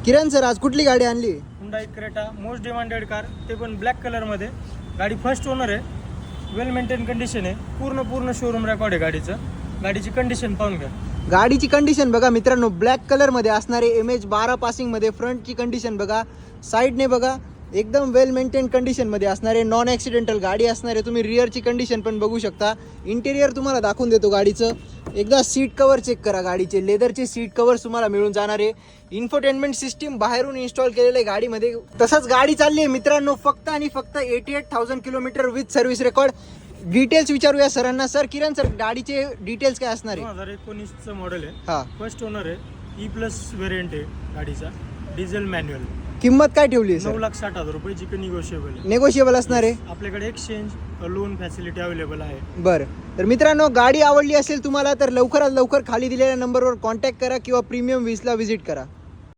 किरण sir, आज कुठली गाडी आणली? Hyundai Creta, most demanded car, ते पण ब्लॅक कलरमध्ये. गाडी फर्स्ट ओनर आहे, वेल मेंटेन कंडिशन आहे, पूर्ण शोरूम रेकॉर्ड आहे गाडीचं. गाडीची कंडिशन पाहून घ्या. गाडीची कंडिशन बघा मित्रांनो, ब्लॅक कलर मध्ये असणारे MH12 पासिंग मध्ये. फ्रंटची कंडिशन बघा, साईडने बघा, एकदम वेल मेंटेन कंडिशन मध्ये असणारे, नॉन ॲक्सिडेंटल गाडी असणारे. तुम्ही रिअरची कंडिशन पण बघू शकता. इंटेरियर तुम्हाला दाखवून देतो गाडीचं. एकदा सीट कवर चेक करा गाडीचे, लेदरचे सीट कवर तुम्हाला मिळून जाणार आहे. इन्फोटेनमेंट सिस्टीम बाहेरून इन्स्टॉल केलेलं आहे गाडीमध्ये. तसंच गाडी चालली आहे मित्रांनो फक्त आणि फक्त 88,000 kilometre with service record. Details विचारूया सरांना. सर, किरण सर, गाडीचे डिटेल्स काय असणार आहे? 2019चं मॉडेल आहे. हा, फर्स्ट ओनर आहे, E+ व्हेरियंट आहे गाडीचा, डिझेल मॅन्युअल. किंमत काय ठेवली आहे सर? 9,60,000 रुपये, जी की निगोशिएबल आहे. नेगोशिएबल असणार आहे. आपल्याकडे एक्सचेंज लोन फॅसिलिटी अवेलेबल आहे. बरं, तर मित्रांनो गाडी आवडली असेल तुम्हाला तर लवकरात लवकर खाली दिलेल्या नंबरवर कॉन्टॅक्ट करा किंवा प्रीमियम 20ला व्हिजिट करा.